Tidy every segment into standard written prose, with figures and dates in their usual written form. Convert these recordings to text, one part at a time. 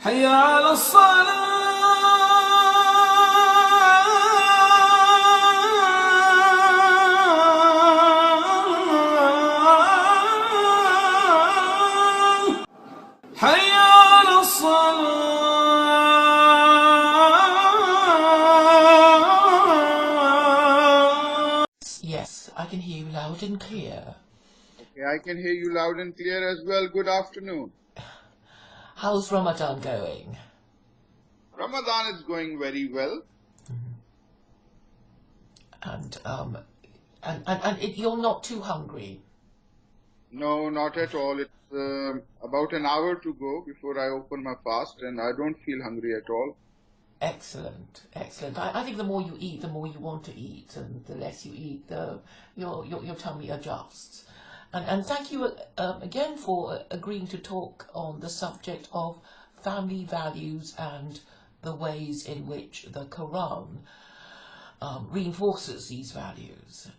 حي على الصلاة حي على الصلاة. Yes, I can hear you loud and clear. Okay, I can hear you loud and clear as well. Good afternoon. How's Ramadan going? Ramadan is going very well. And you're not too hungry? No, not at all. It's about an hour to go before I open my fast, and I don't feel hungry at all. Excellent, excellent. I think the more you eat, the more you want to eat, and the less you eat, your tummy adjusts. And thank you again for agreeing to talk on the subject of family values and the ways in which the Quran reinforces these values.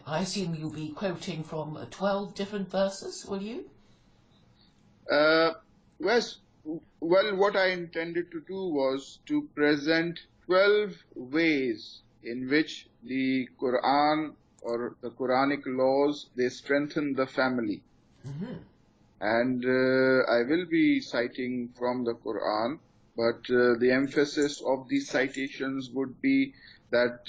I assume you'll be quoting from 12 different verses, will you? Well, what I intended to do was to present 12 ways in which the Quran or the Quranic laws, they strengthen the family. Mm-hmm. And I will be citing from the Quran, but the emphasis of these citations would be that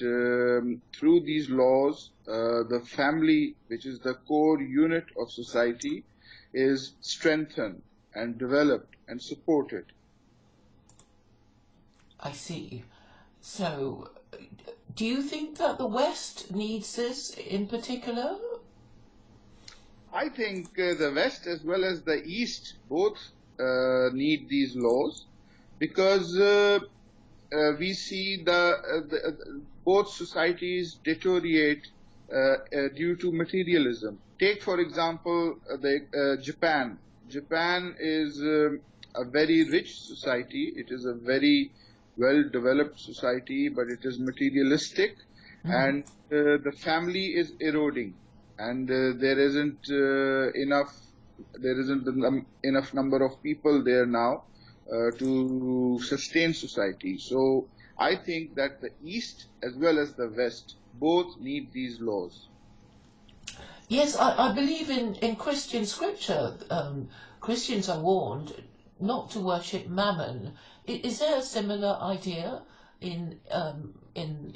through these laws, the family, which is the core unit of society, is strengthened and developed and supported. I see. So, do you think that the West needs this in particular? I think the West as well as the East both need these laws, because we see both societies deteriorate due to materialism. Take, for example, Japan. Japan is a very rich society. It is a very well-developed society, but it is materialistic, and the family is eroding, and there isn't enough number of people there now to sustain society. So I think that the East as well as the West both need these laws. Yes, I believe in Christian scripture. Christians are warned not to worship Mammon. Is there a similar idea in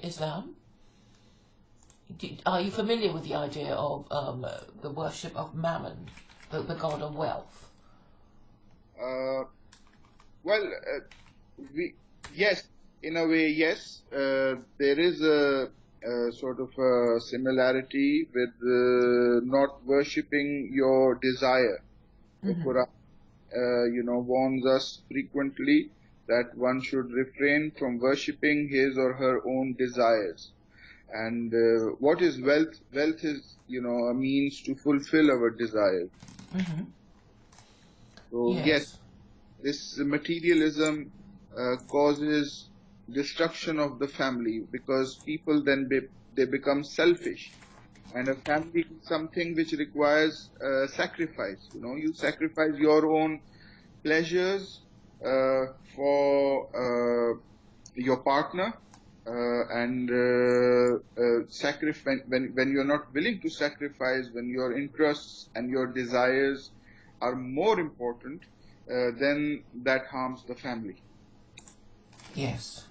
Islam? Are you familiar with the idea of the worship of Mammon, the god of wealth? Well, yes, in a way, yes. There is a sort of a similarity with not worshipping your desire. The Quran, warns us frequently that one should refrain from worshipping his or her own desires. And what is wealth? Wealth is, a means to fulfill our desires. So yes, this materialism causes destruction of the family, because people then they become selfish, and a family is something which requires sacrifice. You sacrifice your own pleasures for your partner, and sacrifice when you're not willing to sacrifice, when your interests and your desires are more important, then that harms the family. Yes.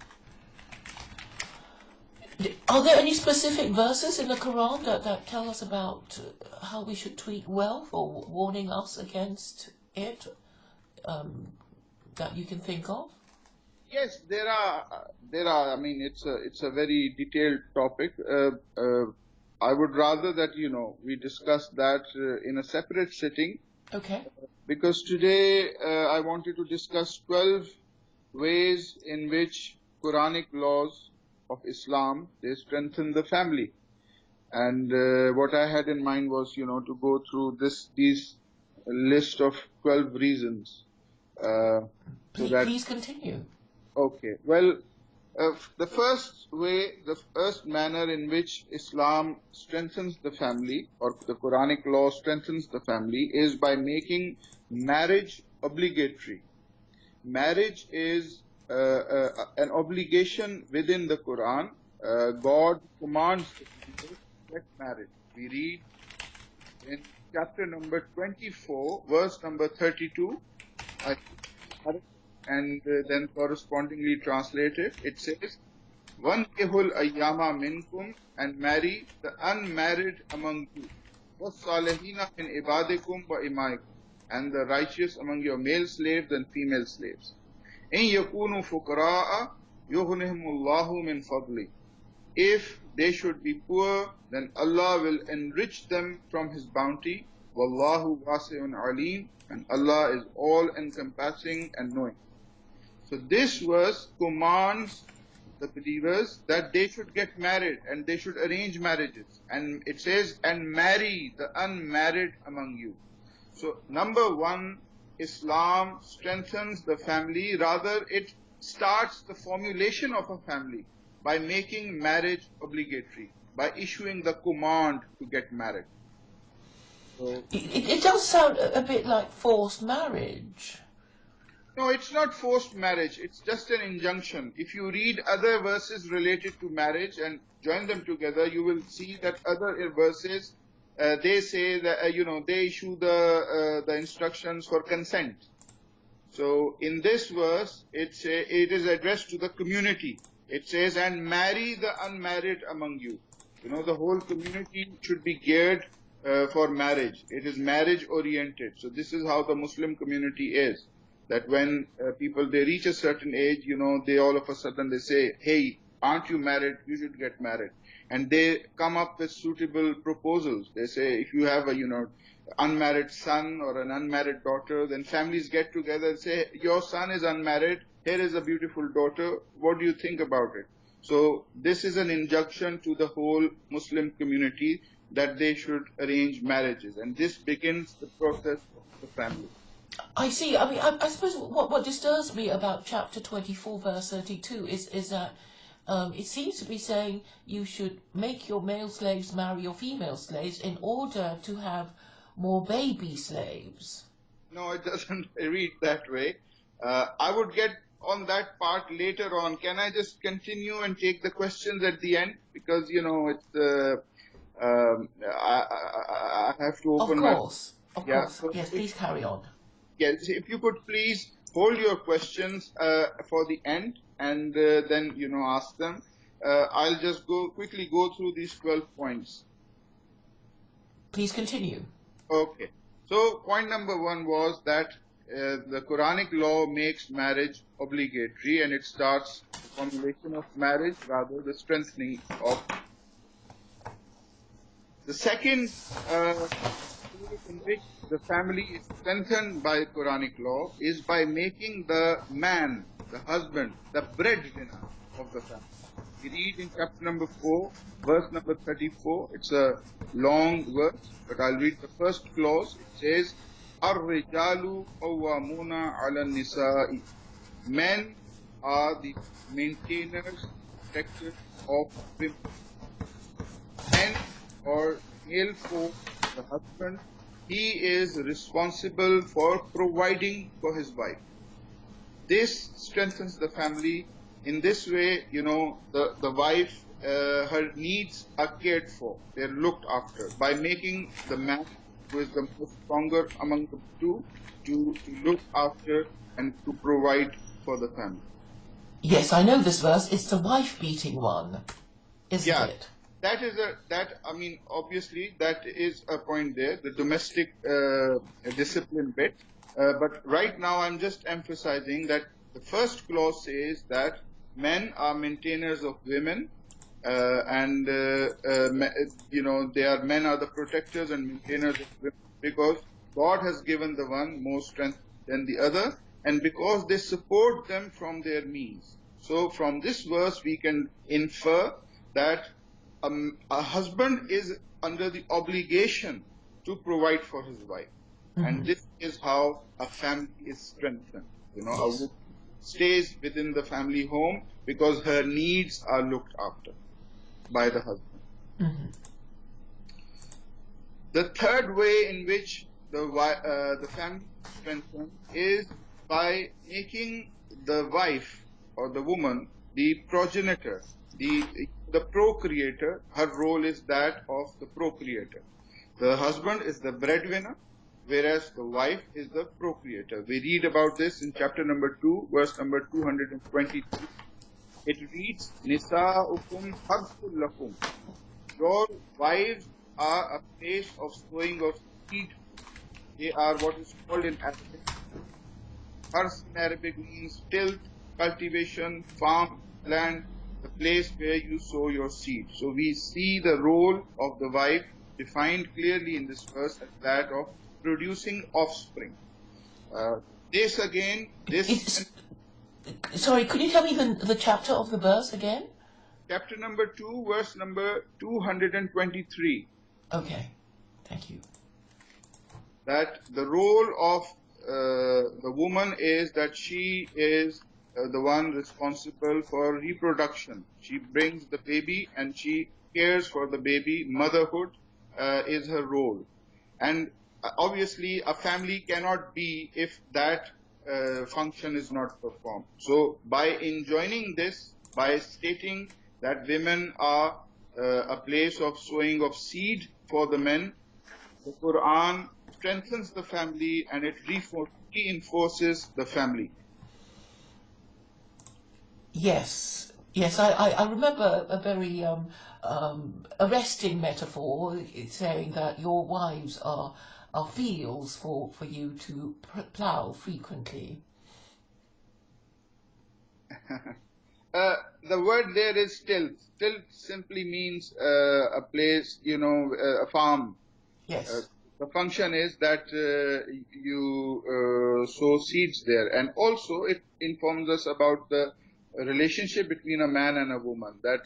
Are there any specific verses in the Quran that tell us about how we should treat wealth, or warning us against it, that you can think of? Yes, there are. I mean, it's a very detailed topic. I would rather that we discuss that in a separate sitting. Okay. Because today I wanted to discuss 12 ways in which Quranic laws of Islam, they strengthen the family. And what I had in mind was, to go through these list of 12 reasons. Please continue. Okay. Well, the first manner in which Islam strengthens the family, or the Quranic law strengthens the family, is by making marriage obligatory. marriage is an obligation within the Quran. God commands the believers to get married. We read in chapter number 24, verse number 32, I think, and then correspondingly translated. It says, "Wankihul ayyama minkum," and marry the unmarried among you. "Was-salihina min ibadikum wa imaikum," and the righteous among your male slaves and female slaves. "In yakunu fuqara'a yughnihimullahu min fadli." If they should be poor, then Allah will enrich them from His bounty. Wallahu wasi'un alim, and Allah is all encompassing and knowing. So this verse commands the believers that they should get married and they should arrange marriages. And it says, and marry the unmarried among you. So number one, Islam strengthens the family. Rather, it starts the formulation of a family by making marriage obligatory, by issuing the command to get married. So, it does sound a bit like forced marriage. no, it's not forced marriage. It's just an injunction. If you read other verses related to marriage and join them together, you will see that other verses, they say that, they issue the instructions for consent. So in this verse, it is addressed to the community. It says, and marry the unmarried among you. The whole community should be geared for marriage. It is marriage oriented. So this is how the Muslim community is. That when people, they reach a certain age, they all of a sudden they say, hey, aren't you married? You should get married. And they come up with suitable proposals. They say, if you have a, unmarried son or an unmarried daughter, then families get together and say, your son is unmarried. Here is a beautiful daughter. What do you think about it? So this is an injunction to the whole Muslim community that they should arrange marriages. And this begins the process of the family. I see. I mean, I suppose what disturbs me about chapter 24, verse 32 is that it seems to be saying you should make your male slaves marry your female slaves in order to have more baby slaves. No, it doesn't read that way. I would get on that part later on. Can I just continue and take the questions at the end? Because, it's I have to open my... Of course. So Yes, please carry on. Yes, if you could please hold your questions for the end and then, ask them. I'll just quickly go through these 12 points. Please continue. Okay. So point number one was that the Quranic law makes marriage obligatory, and it starts the formulation of marriage, rather the strengthening of. The second way in which the family is strengthened by Quranic law is by making the man, the husband, the breadwinner of the family. We read in chapter number 4, verse number 34. It's a long verse, but I'll read the first clause. It says, "Ar-rijalu qawwamuna 'ala an-nisa'i." Men are the maintainers, protectors of women. Men, or male form, the husband, he is responsible for providing for his wife. This strengthens the family. In this way, the wife, her needs are cared for. They're looked after by making the man, who is the most stronger among the two, to look after and to provide for the family. Yes, I know this verse. It's the wife-beating one, isn't it? Obviously that is a point there, the domestic discipline bit. But right now I'm just emphasizing that the first clause says that men are maintainers of women, and men are the protectors and maintainers of women, because God has given the one more strength than the other, and because they support them from their means. So from this verse we can infer that a husband is under the obligation to provide for his wife. Mm-hmm. And this is how a family is strengthened. Yes. A woman stays within the family home because her needs are looked after by the husband. Mm-hmm. The third way in which the family is strengthened is by making the wife or the woman the progenitor, the procreator. Her role is that of the procreator. The husband is the breadwinner, whereas the wife is the procreator. We read about this in chapter number 2, verse number 222. It reads, Nisa'ukum harthul lakum. Your wives are a place of sowing of seed. They are what is called in Arabic. Harth in Arabic means tilth, cultivation, farm, land, the place where you sow your seed. So we see the role of the wife defined clearly in this verse as that of producing offspring. This again, Sorry, could you tell me the chapter of the verse again? chapter number 2, verse number 223. Okay, thank you. That the role of the woman is that she is the one responsible for reproduction. She brings the baby and she cares for the baby. Motherhood is her role. And obviously, a family cannot be if that function is not performed. So by enjoining this, by stating that women are a place of sowing of seed for the men, the Quran strengthens the family and it reinforces the family. Yes, yes, I remember a very arresting metaphor saying that your wives are fields for you to plough frequently. The word there is tilth. Tilth simply means a place, a farm. Yes. The function is that you sow seeds there. And also it informs us about the relationship between a man and a woman, that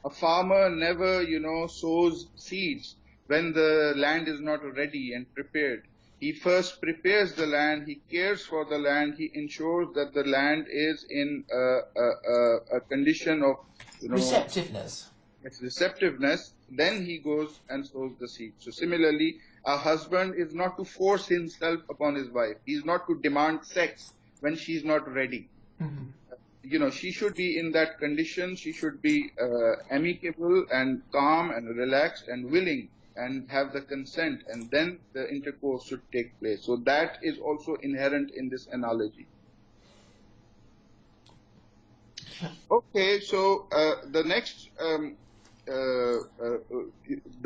a farmer never, sows seeds when the land is not ready and prepared. He first prepares the land, he cares for the land, he ensures that the land is in a condition of, Receptiveness. its receptiveness, then he goes and sows the seed. So similarly, a husband is not to force himself upon his wife. He is not to demand sex when she is not ready. Mm-hmm. She should be in that condition. She should be amicable and calm and relaxed and willing and have the consent, and then the intercourse should take place. So that is also inherent in this analogy. Okay, so the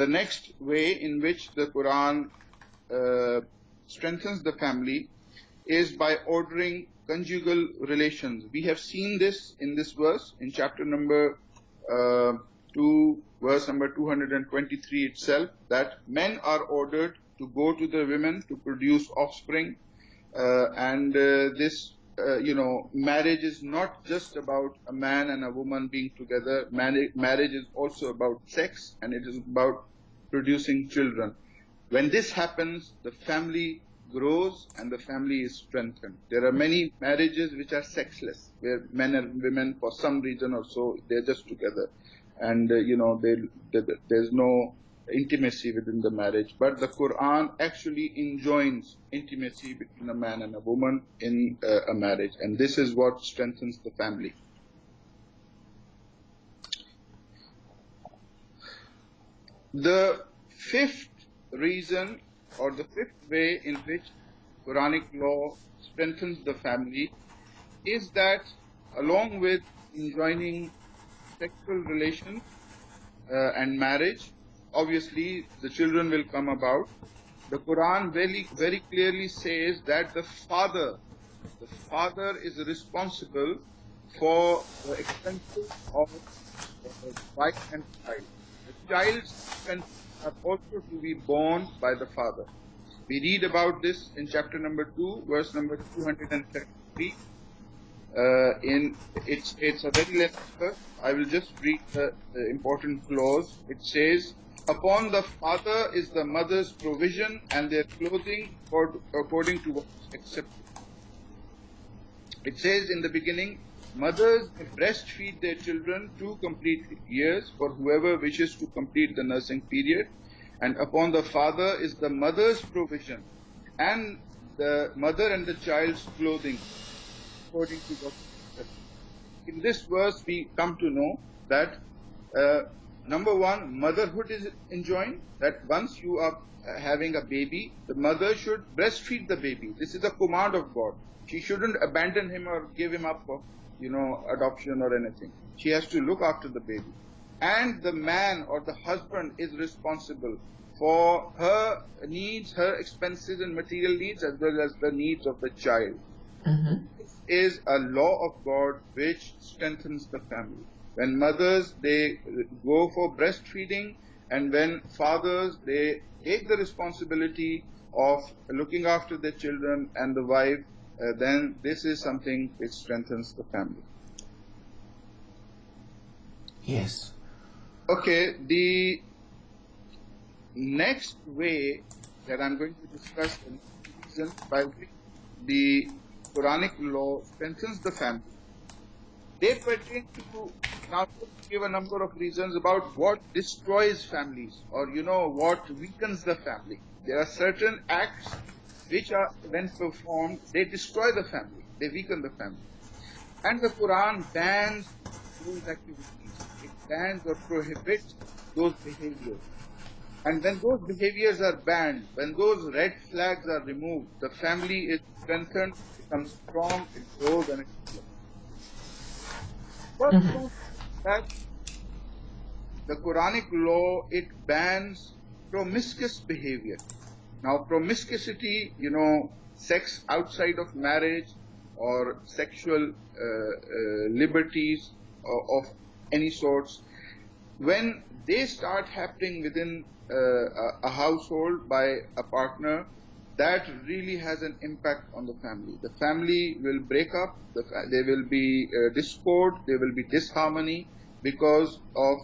next way in which the Quran strengthens the family is by ordering conjugal relations. We have seen this in this verse in chapter number 2, verse number 223 itself, that men are ordered to go to the women to produce offspring, and this marriage is not just about a man and a woman being together. Marriage is also about sex, and it is about producing children. When this happens, the family grows and the family is strengthened. There are many marriages which are sexless, where men and women, for some reason or so, they're just together, and there's no intimacy within the marriage. But the Quran actually enjoins intimacy between a man and a woman in a marriage, and this is what strengthens the family. The fifth reason, or the fifth way in which Quranic law strengthens the family, is that along with enjoining sexual relations and marriage, obviously the children will come about. The Quran very, very clearly says that the father is responsible for the expenses of wife and child. The child's expenses are also to be borne by the father. We read about this in chapter number 2, verse number 233. It's a very lengthy verse. I will just read the important clause. It says, "Upon the father is the mother's provision and their clothing according to what is acceptable." It says in the beginning, mothers may breastfeed their children 2 complete years for whoever wishes to complete the nursing period. And upon the father is the mother's provision and the mother and the child's clothing, according to what is said. In this verse, we come to know that number one, motherhood is enjoined. That once you are having a baby, the mother should breastfeed the baby. This is a command of God. She shouldn't abandon him or give him up for, adoption or anything. She has to look after the baby. And the man or the husband is responsible for her needs, her expenses and material needs, as well as the needs of the child. This is a law of God which strengthens the family. When mothers, they go for breastfeeding, and when fathers, they take the responsibility of looking after their children and the wife, then this is something which strengthens the family. Yes. Okay, the next way that I'm going to discuss the reasons by which the Quranic law strengthens the family. They pertain to, now to give a number of reasons about what destroys families, or what weakens the family. There are certain acts which are, when performed, they destroy the family, they weaken the family. And the Quran bans those activities. It bans or prohibits those behaviors. And when those behaviors are banned, when those red flags are removed, the family is strengthened, becomes strong, it grows and it develops. First thing that the Quranic law, it bans promiscuous behavior. Now, promiscuity, sex outside of marriage or sexual liberties of any sorts, when they start happening within a household by a partner, that really has an impact on the family. The family will break up, there will be discord, there will be disharmony because of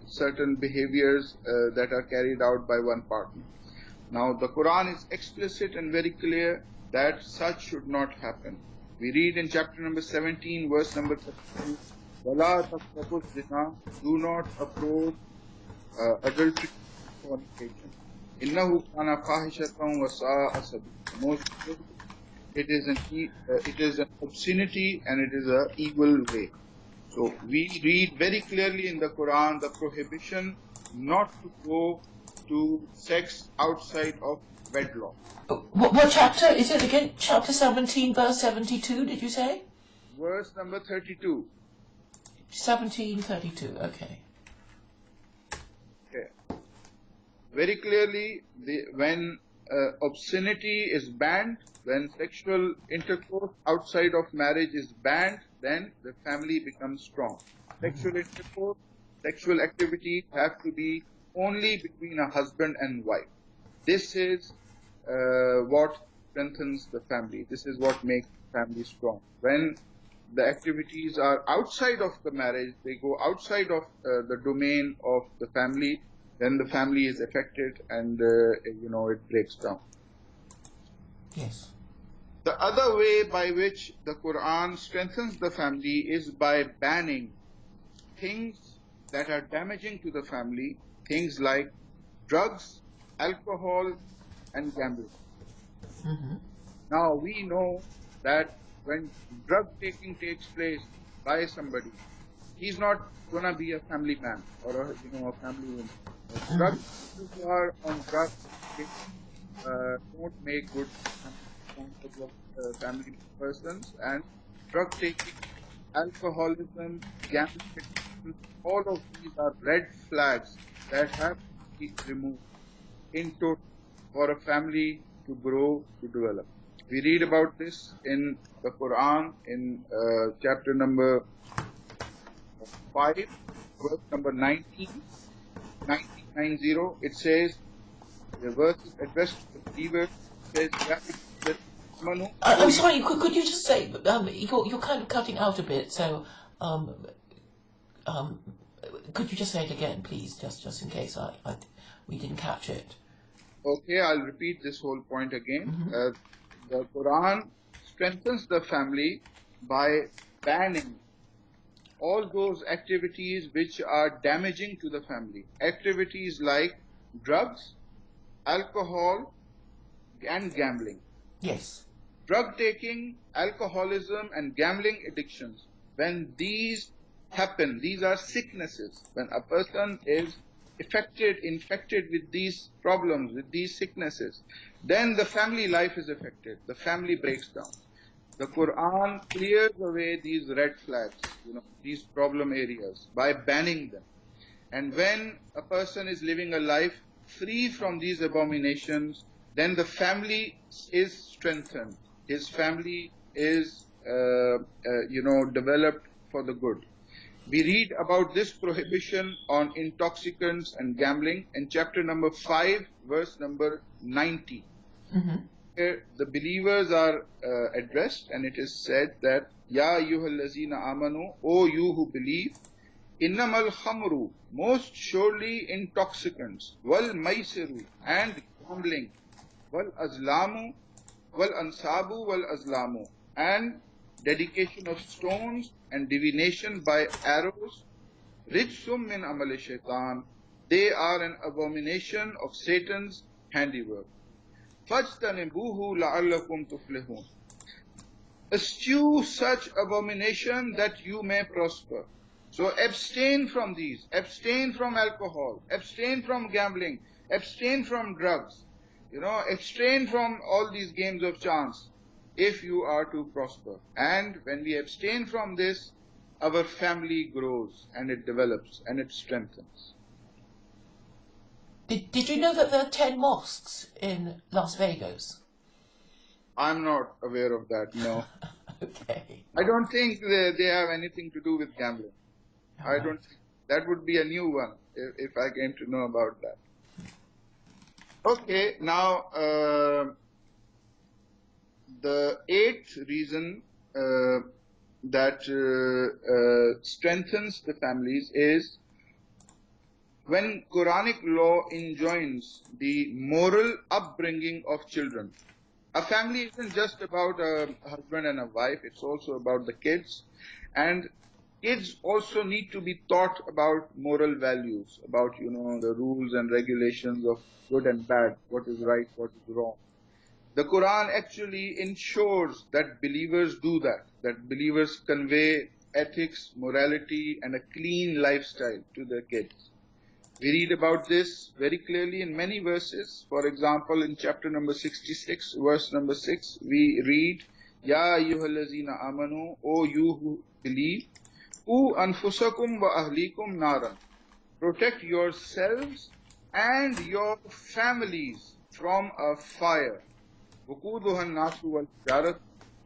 certain behaviors that are carried out by one partner. Now, the Quran is explicit and very clear that such should not happen. We read in chapter number 17, verse number 32, وَلَا تَقْرَبُوا الزِّنَا, do not approach adultery and fornication. إِنَّهُ كَانَ فَاحِشَةً وَسَاءَ سَبِيلًا. Most certainly, it is an obscenity and it is an evil way. So we read very clearly in the Quran the prohibition not to go to sex outside of wedlock. What chapter is it again? Chapter 17, verse 72, did you say? Verse number 32. 1732, okay. Okay. Very clearly, when obscenity is banned, when sexual intercourse outside of marriage is banned, then the family becomes strong. Sexual intercourse, sexual activities have to be only between a husband and wife. This is what strengthens the family. This is what makes the family strong. When the activities are outside of the marriage, they go outside of the domain of the family, then the family is affected and it breaks down. Yes. The other way by which the Quran strengthens the family is by banning things that are damaging to the family, things like drugs, alcohol, and gambling. Now we know that when drug taking takes place by somebody, he's not gonna be a family man or a family woman. Drug who are on drugs, they don't make good family persons, and drug taking, alcoholism, gambling addiction, all of these are red flags that have to be removed in total for a family to grow, to develop. We read about this in the Quran in chapter number 5, verse number 19, 1990. It says, the verse is addressed to the believers. It says, I'm sorry, could you just say, you're kind of cutting out a bit, so could you just say it again, please, just in case we didn't catch it. Okay, I'll repeat this whole point again. The Quran strengthens the family by banning all those activities which are damaging to the family. Activities like drugs, alcohol, and gambling. Yes. Drug taking, alcoholism, and gambling addictions, when these happen, these are sicknesses. When a person is infected with these problems, with these sicknesses, then the family life is affected. The family breaks down. The Quran clears away these red flags, these problem areas by banning them. And when a person is living a life free from these abominations, then the family is strengthened. His family is, developed for the good. We read about this prohibition on intoxicants and gambling in chapter number 5, verse number 90. Mm-hmm. Here the believers are addressed, and it is said that, Ya ayyuhallazina amanu, O you who believe, innamal khamru, most surely intoxicants, wal maisiru, and gambling, wal azlamu, wal ansabu, wal azlamu, and dedication of stones and divination by arrows, rijsum min amali shaitan, they are an abomination of Satan's handiwork. Fajtanibuhu la'allakum tuflihun. Eschew such abomination that you may prosper. So abstain from these, abstain from alcohol, abstain from gambling, abstain from drugs, abstain from all these games of chance if you are to prosper. And when we abstain from this, our family grows and it develops and it strengthens. Did you know that there are 10 mosques in Las Vegas? I'm not aware of that, no. Okay. I don't think they have anything to do with gambling. All I right. don't think that would be a new one if I came to know about that. Okay, now the eighth reason that strengthens the families is when Quranic law enjoins the moral upbringing of children. A family isn't just about a husband and a wife, it's also about the kids. And kids also need to be taught about moral values, about, the rules and regulations of good and bad, what is right, what is wrong. The Quran actually ensures that believers do that believers convey ethics, morality, and a clean lifestyle to their kids. We read about this very clearly in many verses. For example, in chapter number 66, verse number 6, we read, Ya ayyuhallazina amanu, O you who believe, Qu anfusakum wa ahlikum naran. Protect yourselves and your families from a fire. Wuquduha an-nasu wal hijarat,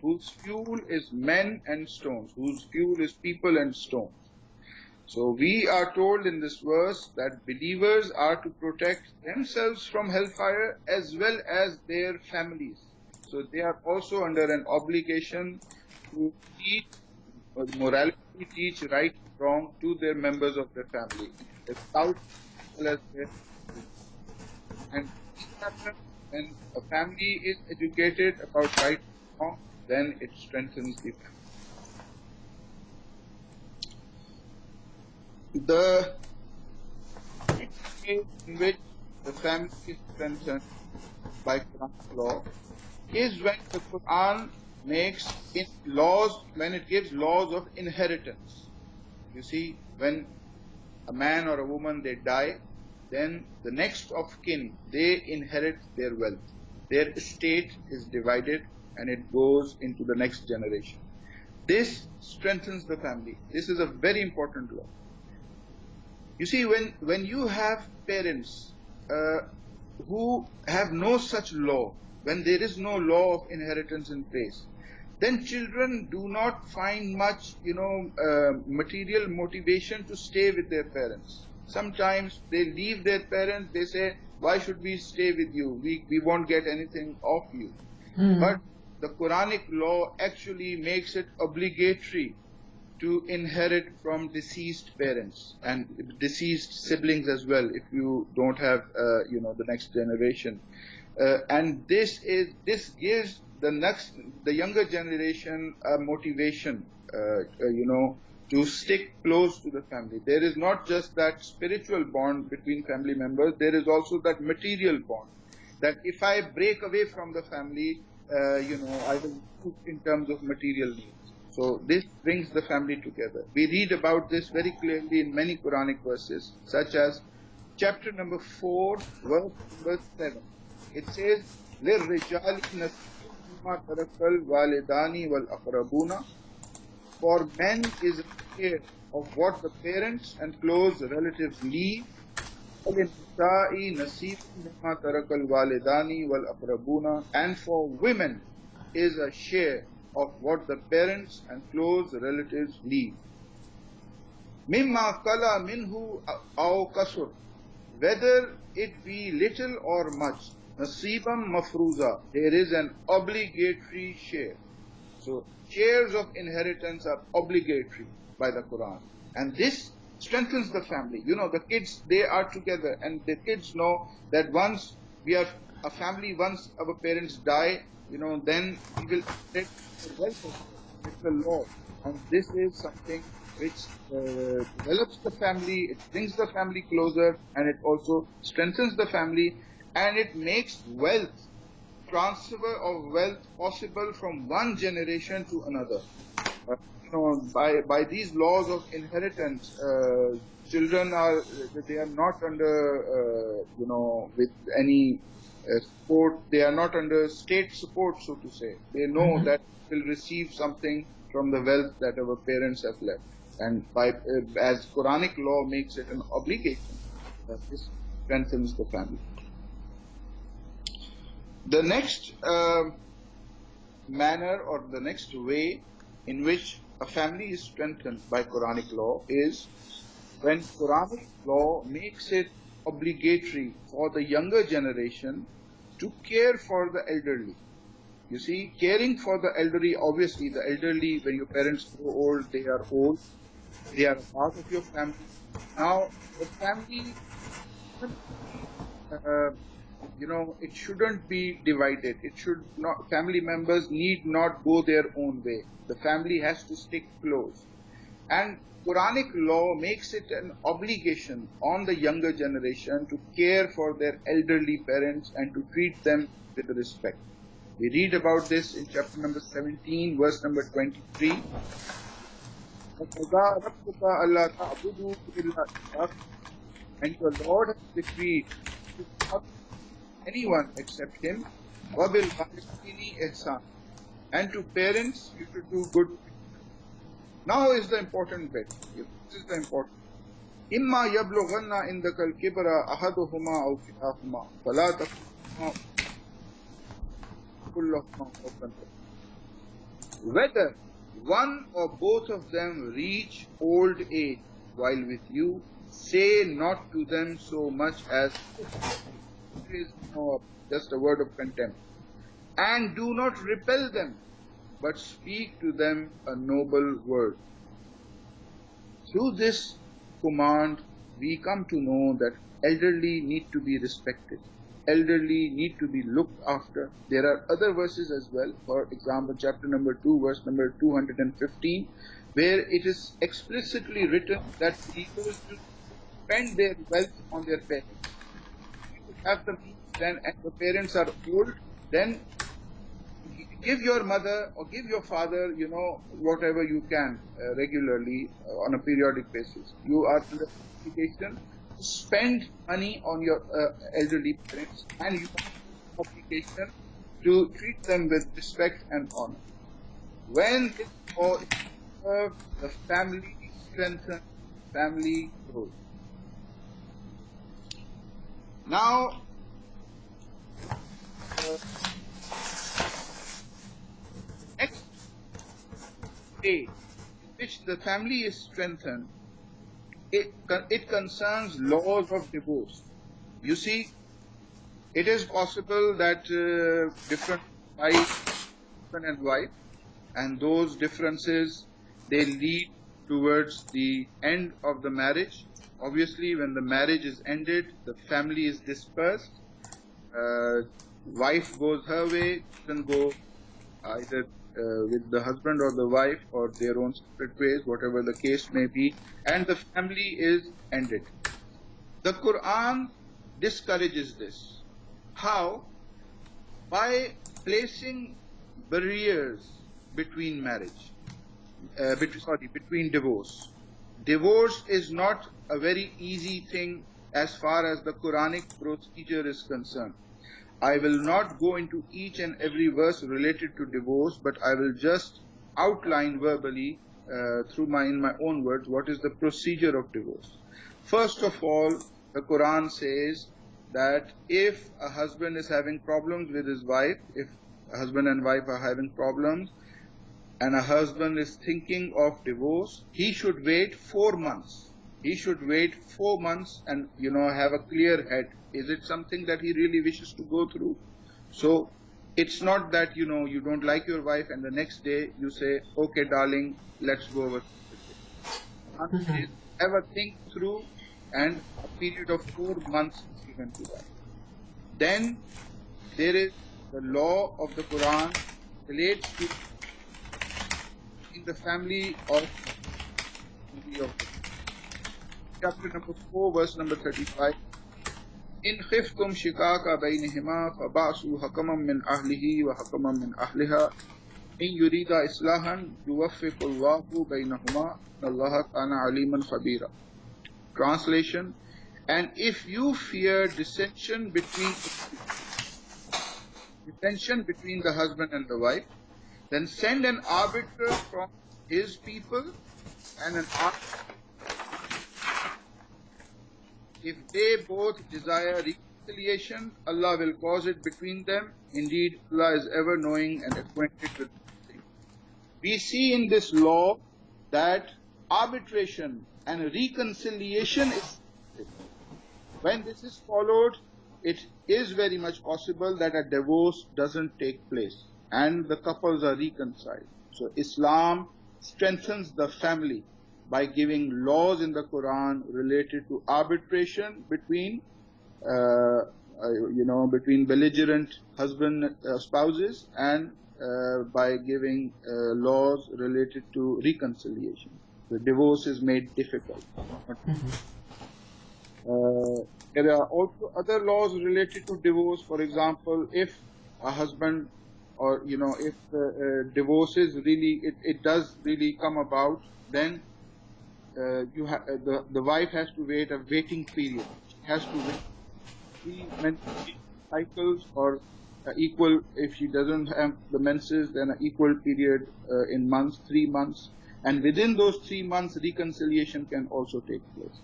whose fuel is men and stones, whose fuel is people and stones. So we are told in this verse that believers are to protect themselves from hellfire as well as their families. So they are also under an obligation to teach morality, teach right and wrong to their members of their family, their spouse as well as their children. And this happens when a family is educated about right and wrong, then it strengthens the family. The way in which the family is strengthened by Quranic law is when the Quran makes it laws, when it gives laws of inheritance. You see, when a man or a woman, they die, then the next of kin, they inherit their wealth. Their estate is divided and it goes into the next generation. This strengthens the family. This is a very important law. You see, when you have parents who have no such law, when there is no law of inheritance in place, then children do not find much, material motivation to stay with their parents. Sometimes they leave their parents, they say, why should we stay with you? We won't get anything off you. But the Quranic law actually makes it obligatory to inherit from deceased parents and deceased siblings as well if you don't have the next generation, and this gives the younger generation a motivation to stick close to the family. There is not just that spiritual bond between family members, there is also that material bond, that if I break away from the family, I will use in terms of material needs. So this brings the family together. We read about this very clearly in many Quranic verses, such as chapter number 4, verse number 7. It says, لِلرِّجَالِ نَصِيبٌ مِّمَّا تَرَكَ الْوَالِدَانِ وَالْأَقْرَبُونَ. For men is a share of what the parents and close relatives leave. وَلِلنِّسَاءِ نَصِيبٌ مِّمَّا تَرَكَ الْوَالِدَانِ وَالْأَقْرَبُونَ. And for women is a share of what the parents and close relatives leave. مِمَّا قَلَ مِنْهُ أَوْ كَسُرَ. Whether it be little or much, نَصِيبًا مَفْرُوزًا. There is an obligatory share. So shares of inheritance are obligatory by the Quran. And this strengthens the family. The kids, they are together, and the kids know that once we are a family, once our parents die, then we will take the wealth of them. It's a law. And this is something which develops the family, it brings the family closer, and it also strengthens the family, and it makes transfer of wealth possible from one generation to another. By these laws of inheritance, children they are not under with any support. They are not under state support, so to say. They know that they will receive something from the wealth that our parents have left, and as Quranic law makes it an obligation, this strengthens the family. The next manner, or the next way in which a family is strengthened by Quranic law is when Quranic law makes it obligatory for the younger generation to care for the elderly. You see, caring for the elderly, obviously the elderly, when your parents grow old, they are old, they are a part of your family. Now, the family it shouldn't be divided. It should not, family members need not go their own way. The family has to stick close. And Quranic law makes it an obligation on the younger generation to care for their elderly parents and to treat them with respect. We read about this in chapter number 17, verse number 23. And your Lord has decreed to not anyone except him. وَبِالْوَالِدَيْنِ إِحْسَانًا. And to parents, you should do good. Now is the important bit. This is the important. إِمَّا يَبْلُغَنَّ عِنْدَكَ الْكِبْرَ أَحَدُهُمَا أَوْ كِلَاهُمَا فَلَا تَقُلْ لَهُمَا أُفٍّ. Whether one or both of them reach old age while with you, say not to them so much as is just a word of contempt. And do not repel them, but speak to them a noble word. Through this command, we come to know that elderly need to be respected. Elderly need to be looked after. There are other verses as well. For example, chapter number 2, verse number 215, where it is explicitly written that people should spend their wealth on their parents. If you have the means, then, and the parents are old, then give your mother or give your father, whatever you can regularly on a periodic basis. You are under obligation to spend money on your elderly parents, and you have obligation to treat them with respect and honor. When this law is observed, the family strengthens, family grows. Now, next way in which the family is strengthened, it concerns laws of divorce. You see, it is possible that different wives, husband and wife, and those differences, they lead towards the end of the marriage. Obviously, when the marriage is ended, the family is dispersed. Wife goes her way, children go either with the husband or the wife, or their own separate ways, whatever the case may be, and the family is ended. The Quran discourages this. How? By placing barriers between marriage, between divorce. Divorce is not a very easy thing as far as the Quranic procedure is concerned. I will not go into each and every verse related to divorce, but I will just outline verbally in my own words what is the procedure of divorce. First of all, the Quran says that if a husband is having problems with his wife, if a husband and wife are having problems, and a husband is thinking of divorce, he should wait 4 months. He should wait 4 months and, have a clear head. Is it something that he really wishes to go through? So it's not that, you don't like your wife and the next day you say, okay, darling, let's go over. Ever think through, and a period of 4 months is given to that. Then there is the law of the Quran relates to in the family of chapter number 4, verse number 35. In khiftum shikaka baynihima faba'su hakaman min ahlihi wa hakaman min ahliha in yurida islahan yuwaffiqullahu baynahuma Allaha kana aliman khabira. Translation: and if you fear dissension between the husband and the wife, then send an arbiter from his people and an arbiter. If they both desire reconciliation, Allah will cause it between them. Indeed, Allah is ever knowing and acquainted with everything. We see in this law that arbitration and reconciliation is, when this is followed, it is very much possible that a divorce doesn't take place and the couples are reconciled. So Islam strengthens the family by giving laws in the Quran related to arbitration between belligerent spouses, and by giving laws related to reconciliation. The divorce is made difficult. There are also other laws related to divorce. For example, if a husband or if divorce is really it does really come about, then the wife has to wait a waiting period. She has to wait 3 menstrual cycles, or equal, if she doesn't have the menses, then an equal period in months, 3 months, and within those 3 months reconciliation can also take place.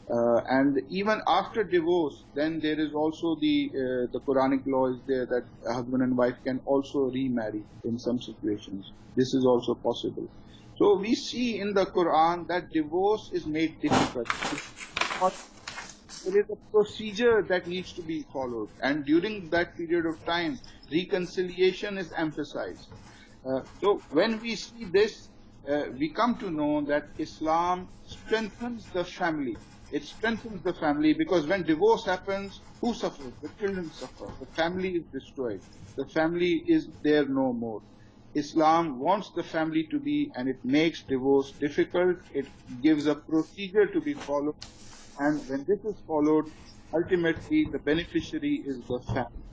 And even after divorce, then there is also the Quranic law is there that a husband and wife can also remarry in some situations. This is also possible. So we see in the Quran that divorce is made difficult. There is a procedure that needs to be followed, and during that period of time, reconciliation is emphasized. So when we see this, we come to know that Islam strengthens the family. It strengthens the family because when divorce happens, who suffers? The children suffer. The family is destroyed. The family is there no more. Islam wants the family to be, and it makes divorce difficult. It gives a procedure to be followed. And when this is followed, ultimately the beneficiary is the family.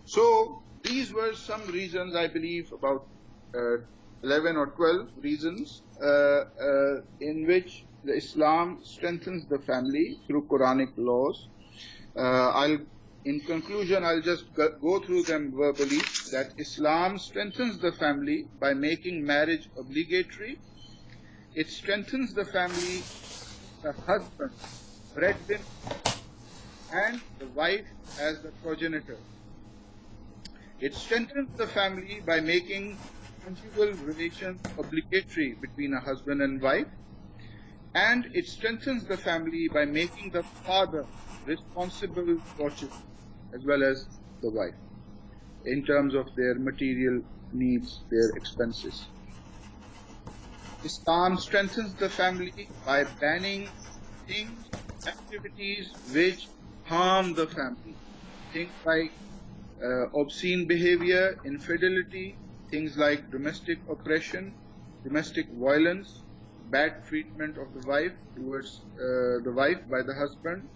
So these were some reasons, I believe, about 11 or 12 reasons in which the Islam strengthens the family through Quranic laws. In conclusion, I'll just go through them verbally. That Islam strengthens the family by making marriage obligatory. It strengthens the family, the husband, breadwinner, and the wife as the progenitor. It strengthens the family by making conjugal relations obligatory between a husband and wife. And it strengthens the family by making the father responsible for children as well as the wife in terms of their material needs, their expenses. Islam strengthens the family by banning things, activities which harm the family. Things like obscene behavior, infidelity, things like domestic oppression, domestic violence, bad treatment of the wife towards the wife by the husband.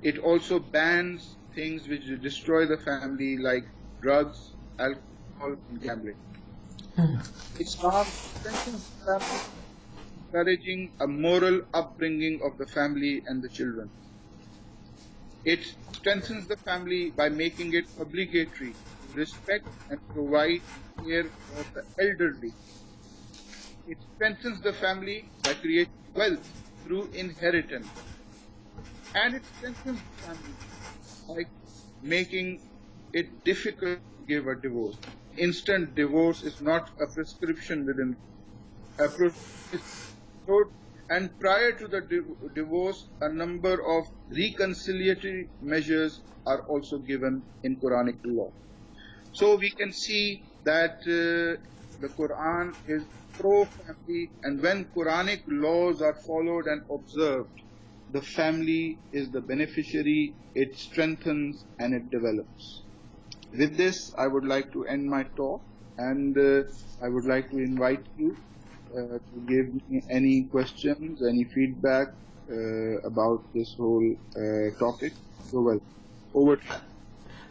It also bans things which destroy the family, like drugs, alcohol, and gambling. Mm. Islam strengthens the family, encouraging a moral upbringing of the family and the children. It strengthens the family by making it obligatory to respect and provide care for the elderly. It strengthens the family by creating wealth through inheritance. And it strengthens the family by making it difficult to give a divorce. Instant divorce is not a prescription within a process, and prior to the divorce, a number of reconciliatory measures are also given in Quranic law. So we can see that the Quran is pro-family, and when Quranic laws are followed and observed, the family is the beneficiary, it strengthens and it develops. With this, I would like to end my talk, and I would like to invite you to give me any questions, any feedback about this whole topic. So, well, over to you.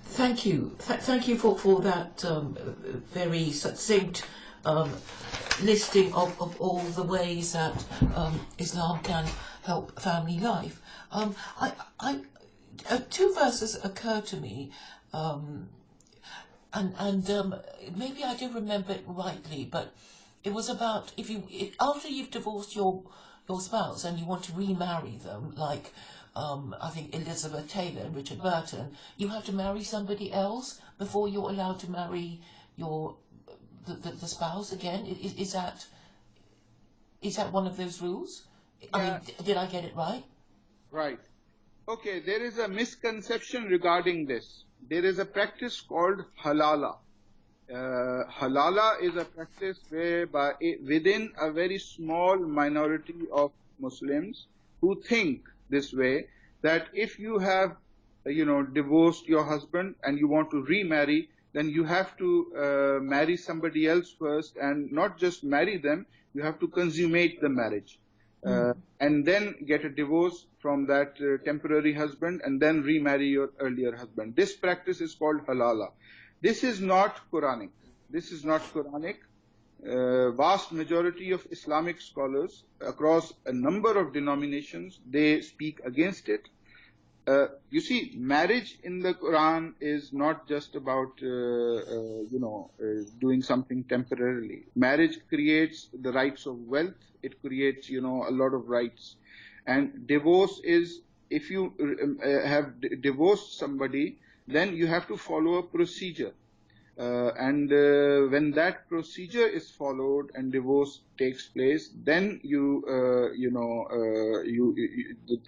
Thank you. Thank you for that very succinct listing of all the ways that Islam can help family life. Two verses occur to me, and maybe I do remember it rightly, but it was about after you've divorced your spouse and you want to remarry them, like I think Elizabeth Taylor and Richard Burton, you have to marry somebody else before you're allowed to marry the spouse again. Is that one of those rules? I mean, did I get it right? Right. Okay, there is a misconception regarding this. There is a practice called halala. Halala is a practice whereby within a very small minority of Muslims who think this way, that if you have divorced your husband and you want to remarry, then you have to marry somebody else first, and not just marry them, you have to consummate the marriage. And then get a divorce from that temporary husband and then remarry your earlier husband. This practice is called halala. This is not Quranic. This is not Quranic. Vast majority of Islamic scholars across a number of denominations, they speak against it. You see, marriage in the Quran is not just about doing something temporarily. Marriage creates the rights of wealth. It creates a lot of rights. And divorce is, if you have divorced somebody, then you have to follow a procedure. And when that procedure is followed and divorce takes place, then the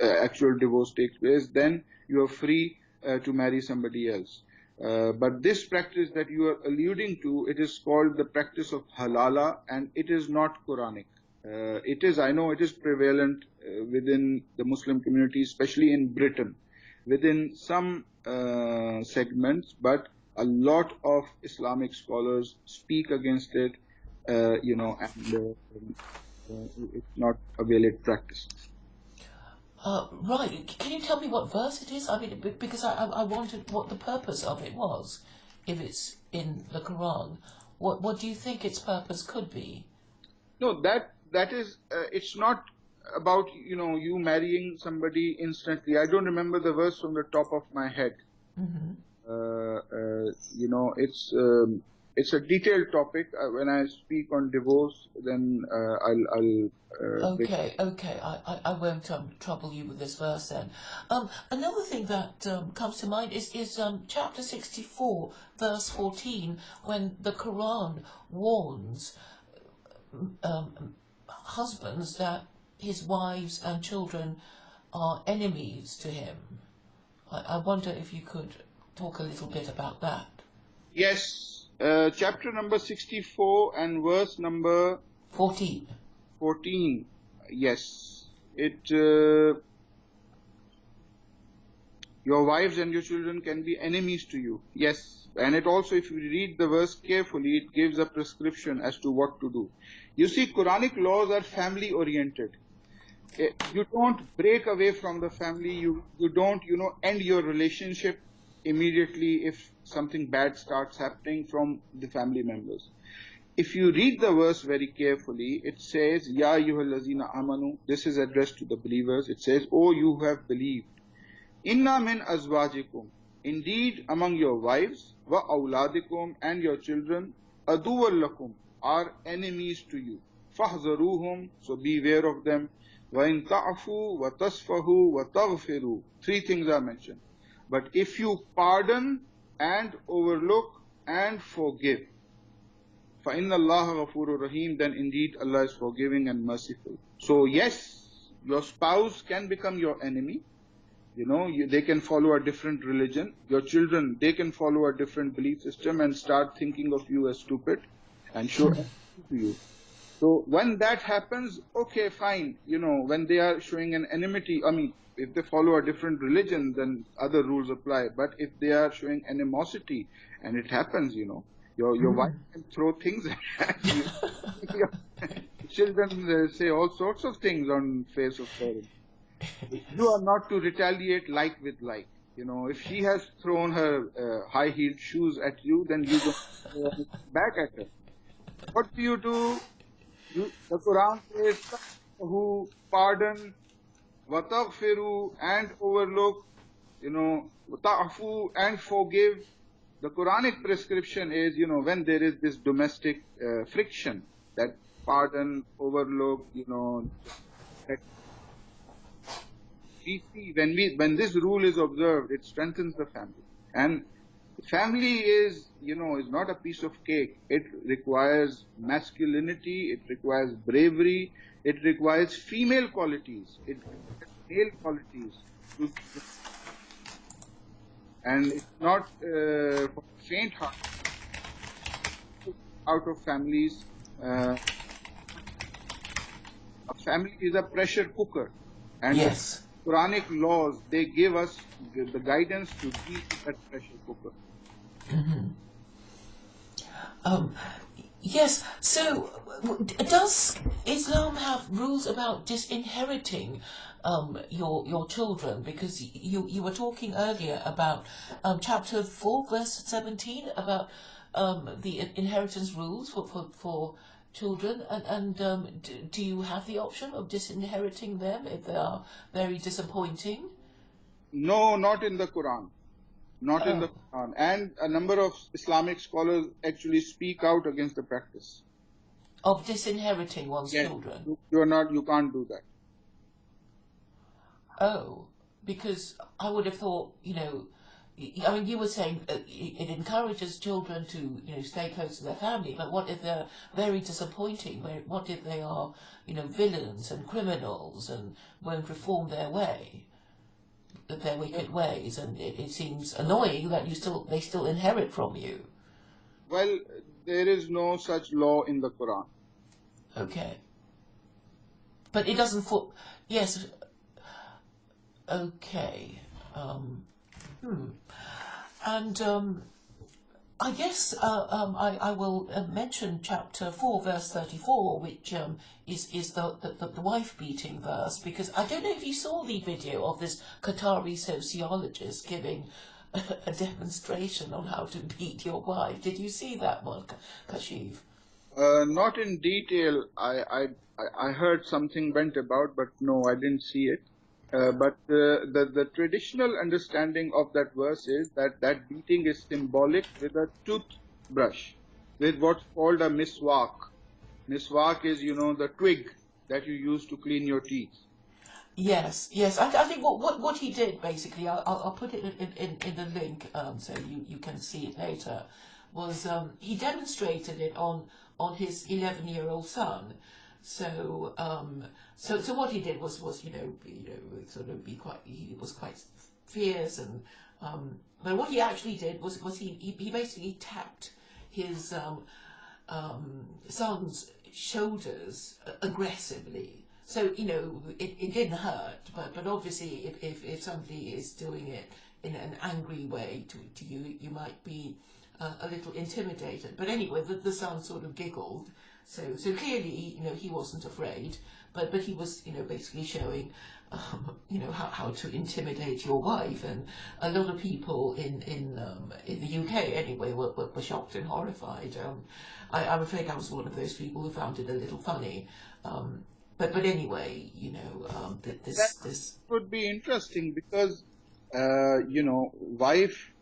actual divorce takes place, then you are free to marry somebody else. But this practice that you are alluding to, it is called the practice of halala, and it is not Quranic. I know it is prevalent within the Muslim community, especially in Britain, within some segments, but a lot of Islamic scholars speak against it, and it's not a valid practice. Right. Can you tell me what verse it is? I mean, because I wanted what the purpose of it was. If it's in the Quran, what do you think its purpose could be? No, that is, it's not about you marrying somebody instantly. I don't remember the verse from the top of my head. Mm-hmm. It's a detailed topic. When I speak on divorce, then I'll Okay. I won't trouble you with this verse then. Another thing that comes to mind is chapter 64, verse 14, when the Quran warns husbands that his wives and children are enemies to him. I wonder if you could talk a little bit about that. Yes, chapter number 64 and verse number 14. 14. Yes, your wives and your children can be enemies to you. Yes, and it also, if you read the verse carefully, it gives a prescription as to what to do. You see, Quranic laws are family oriented. You don't break away from the family. You don't end your relationship immediately if something bad starts happening from the family members. If you read the verse very carefully, it says, Ya ayyuhallazina amanu, this is addressed to the believers. It says, O you who have believed, Inna min azwajikum, indeed among your wives, wa awladikum, and your children, aduwwal lakum, are enemies to you. Fahzaruhum, so beware of them. Wa in ta'fu wa tasfahu wa taghfiru. Three things are mentioned. But if you pardon and overlook and forgive, فَإِنَّ اللَّهَ غَفُورٌ رَحِيمٌ, then indeed Allah is forgiving and merciful. So yes, your spouse can become your enemy. They can follow a different religion. Your children, they can follow a different belief system and start thinking of you as stupid and show empathy to you. So when that happens, okay, fine. When they are showing an enmity, I mean, if they follow a different religion, then other rules apply. But if they are showing animosity, and it happens, your wife can throw things at you. Your children say all sorts of things on face of parents. You are not to retaliate like with like. If she has thrown her high-heeled shoes at you, then you don't throw anything back at her. What do? The Quran says, who pardon, wataghfiru, and overlook, ta'fu, and forgive. The Quranic prescription is, when there is this domestic friction, that pardon, overlook, that we see when this rule is observed, it strengthens the family. And family is not a piece of cake. It requires masculinity, it requires bravery, it requires female qualities, it requires male qualities. And it's not for faint heart out of families. A family is a pressure cooker. And the Yes. Quranic laws, they give us the guidance to deal with that pressure cooker. Yes. So, does Islam have rules about disinheriting your children? Because you were talking earlier about chapter 4, verse 17, about the inheritance rules for children, and do you have the option of disinheriting them if they are very disappointing? No, not in the Quran. Not in the Oh, Quran. And a number of Islamic scholars actually speak out against the practice. of disinheriting one's Yes. children. You can't do that. Oh, because I would have thought, I mean, you were saying it encourages children to, stay close to their family, but what if they're very disappointing? What if they are, villains and criminals and won't reform their wicked ways, and it seems annoying that they still inherit from you. Well, there is no such law in the Quran. Okay. But it doesn't yes, okay. And I guess I will mention chapter 4, verse 34, which is the wife beating verse, because I don't know if you saw the video of this Qatari sociologist giving a demonstration on how to beat your wife. Did you see that one, Kashif? Not in detail. I heard something went about, but no, I didn't see it. But the traditional understanding of that verse is that beating is symbolic with a toothbrush, with what's called a miswak. Miswak is, the twig that you use to clean your teeth. Yes, yes. I think what he did basically, I'll put it in the link so you can see it later, was he demonstrated it on his 11-year-old son. So so what he did was sort of he was quite fierce, and but what he actually did was he basically tapped his son's shoulders aggressively. So, it didn't hurt, but obviously if somebody is doing it in an angry way to you, you might be a little intimidated. But anyway, the son sort of giggled. So clearly, he wasn't afraid, but he was, basically showing, how to intimidate your wife, and a lot of people in the UK anyway were shocked and horrified. I'm afraid I was one of those people who found it a little funny, but anyway, That this. would be interesting because, wife,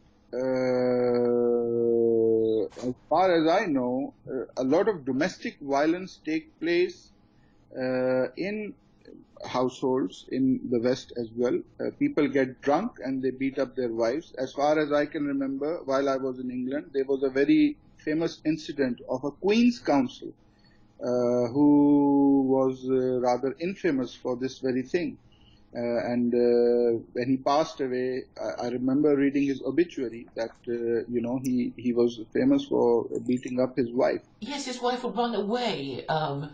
as far as I know, a lot of domestic violence take place in households in the West as well. People get drunk and they beat up their wives. As far as I can remember, while I was in England, there was a very famous incident of a Queen's Counsel who was rather infamous for this very thing. And when he passed away, I remember reading his obituary that he was famous for beating up his wife. Yes, his wife would run away, and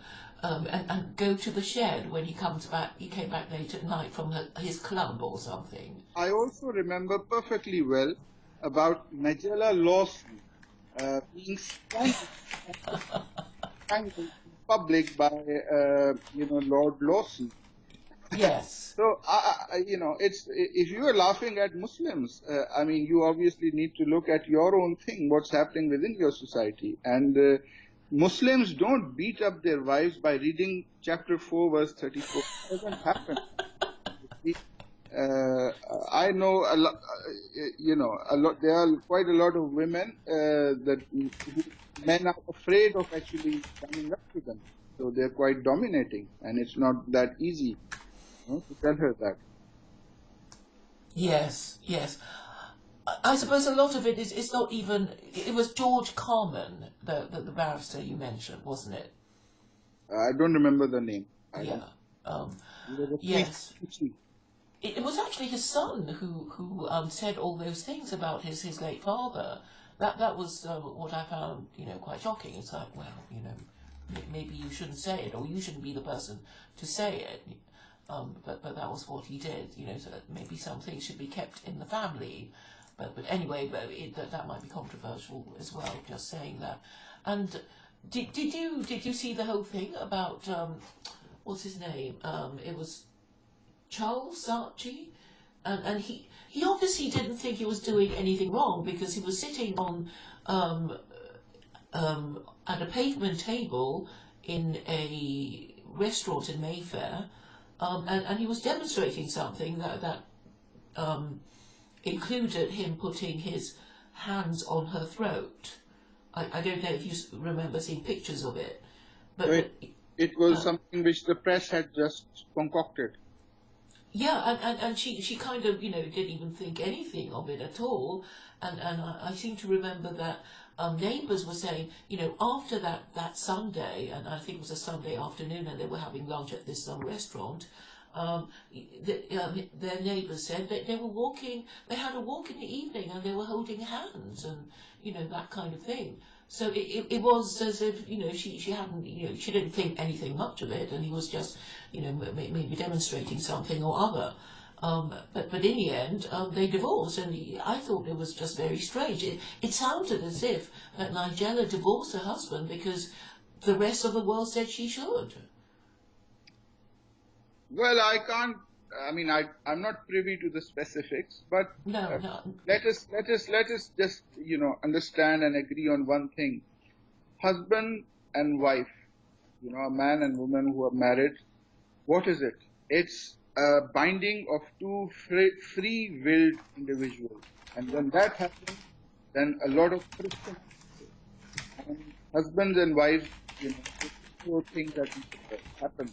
go to the shed when he comes back. He came back late at night from his club or something. I also remember perfectly well about Magella Lawson being strangled in public by Lord Lawson. Yes. So, it's if you are laughing at Muslims, I mean, you obviously need to look at your own thing, what's happening within your society. And Muslims don't beat up their wives by reading chapter 4, verse 34. It doesn't happen. Uh, I know a lot, a lot. There are quite a lot of women that who men are afraid of actually coming up to them, so they're quite dominating, and it's not that easy, to tell her that. Yes, yes. I suppose a lot of it is, it's not even. It was George Carman, the barrister you mentioned, wasn't it? I don't remember the name. I don't. Yeah. Um, He was a yes. priest. It was actually his son who said all those things about his late father. That was what I found, quite shocking. It's like, well, maybe you shouldn't say it, or you shouldn't be the person to say it. But that was what he did. So that maybe some things should be kept in the family. But anyway, that might be controversial as well. Just saying that. And did you see the whole thing about what's his name? It was Charles Saatchi, and he obviously didn't think he was doing anything wrong, because he was sitting on um, at a pavement table in a restaurant in Mayfair, and he was demonstrating something that um, included him putting his hands on her throat. I don't know if you remember seeing pictures of it, So but it was uh, something which the press had just concocted. yeah, and she kind of, didn't even think anything of it at all. And I seem to remember that neighbours were saying, after that Sunday, and I think it was a Sunday afternoon, and they were having lunch at this restaurant, their neighbours said that they had a walk in the evening, and they were holding hands, and, that kind of thing. So it was as if, she hadn't, she didn't think anything much of it, and he was just, maybe demonstrating something or other. But in the end, they divorced, and I thought it was just very strange. It sounded as if that Nigella divorced her husband because the rest of the world said she should. Well, I can't. I mean, I'm not privy to the specifics, but No, uh, no. let us just understand and agree on one thing: husband and wife, a man and woman who are married. What is it? It's a binding of two free-willed individuals, and when that happens, then a lot of friction. And husbands and wives, this thing that happens,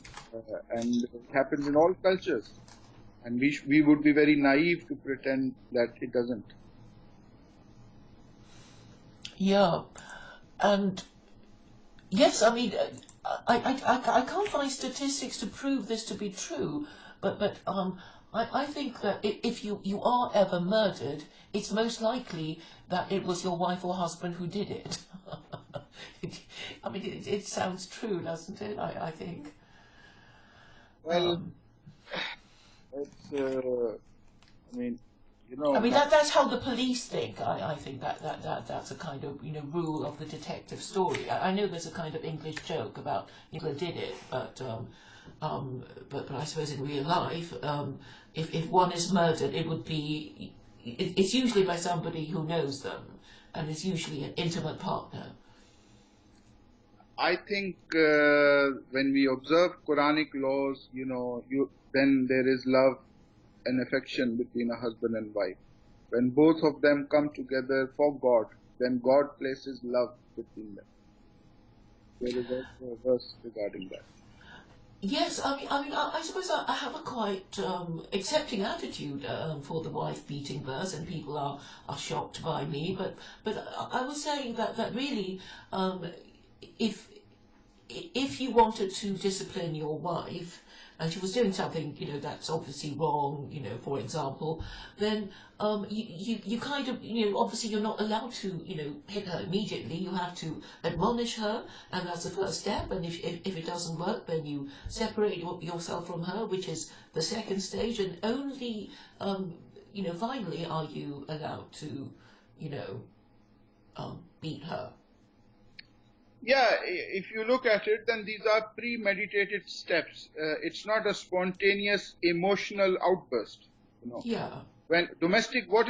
and it happens in all cultures. And we would be very naive to pretend that it doesn't. Yeah, and yes, I mean, I can't find statistics to prove this to be true, but I think that if you are ever murdered, it's most likely that it was your wife or husband who did it. I mean, it sounds true, doesn't it? I think. Well, Um, it's I mean, You know, I mean, that's how the police think. I think that's a kind of, rule of the detective story. I know there's a kind of English joke about Hitler did it, but I suppose in real life, if one is murdered, it's usually by somebody who knows them, and it's usually an intimate partner. I think when we observe Quranic laws, then there is love and affection between a husband and wife. When both of them come together for God, then God places love between them. There is also a verse regarding that. Yes, I suppose I have a quite accepting attitude for the wife beating verse, and people are shocked by me. But I was saying that really, if if you wanted to discipline your wife and she was doing something, that's obviously wrong, for example, then you kind of, obviously you're not allowed to, hit her immediately. You have to admonish her, and that's the first step. And if it doesn't work, then you separate yourself from her, which is the second stage. And only, finally, are you allowed to, beat her. Yeah, if you look at it, then these are premeditated steps. It's not a spontaneous emotional outburst. Yeah. What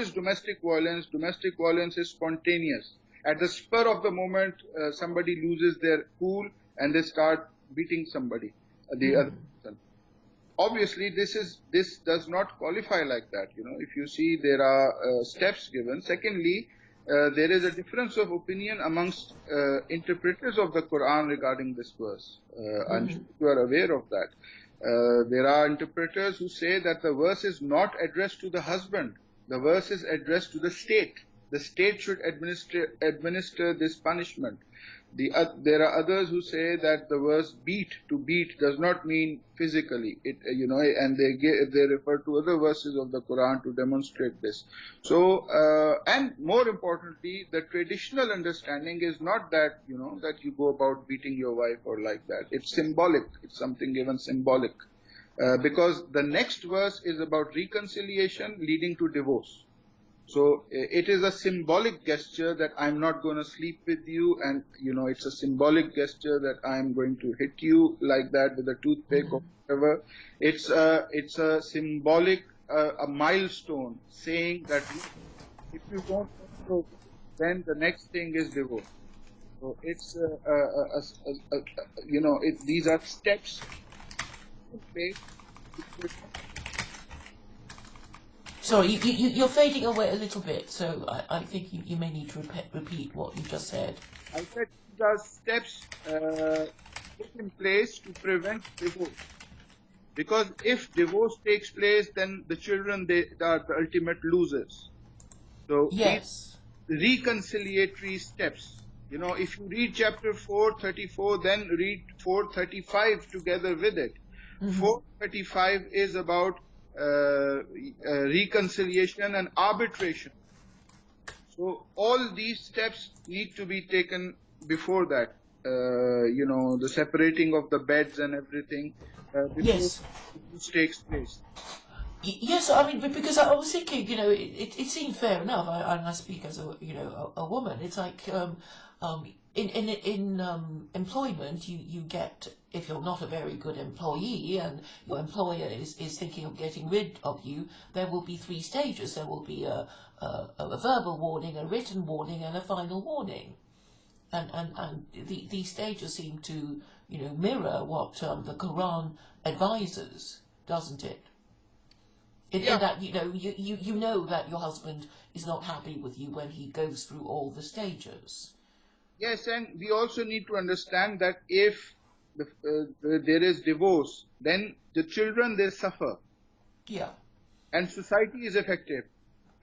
is domestic violence? Domestic violence is spontaneous. At the spur of the moment, somebody loses their cool and they start beating somebody, the other person. Obviously, this does not qualify like that. If you see, there are steps given. Secondly, there is a difference of opinion amongst interpreters of the Quran regarding this verse. I'm sure you are aware of that. There are interpreters who say that the verse is not addressed to the husband. The verse is addressed to the state. The state should administer this punishment. There are others who say that the verse to beat does not mean physically. And they refer to other verses of the Quran to demonstrate this. So, and more importantly, the traditional understanding is not that, that you go about beating your wife or like that. It's symbolic. It's something given symbolic. Because the next verse is about reconciliation leading to divorce. So it is a symbolic gesture that I'm not going to sleep with you, and it's a symbolic gesture that I'm going to hit you like that with a toothpick or whatever. It's a symbolic, a milestone saying that if you don't control, then the next thing is divorce. So it's these are steps in place to prevent. Sorry, you're fading away a little bit, so I think you may need to repeat what you just said. I said these are steps put in place to prevent divorce. Because if divorce takes place, then the children, they are the ultimate losers. So these Yes. reconciliatory steps, if you read chapter 434, then read 435 together with it. 435 is about reconciliation and arbitration. So all these steps need to be taken before that. The separating of the beds and everything before Yes. this takes place. Yes, I mean, because I was thinking, it seemed fair enough. I speak as a woman. It's like in employment, you get, if you're not a very good employee and your employer is thinking of getting rid of you, there will be three stages. There will be a verbal warning, a written warning, and a final warning. And these stages seem to mirror what the Quran advises, doesn't it? Yeah. In that you know that your husband is not happy with you when he goes through all the stages. Yes, and we also need to understand that if there is divorce, then the children, they suffer, Yeah, and society is affected.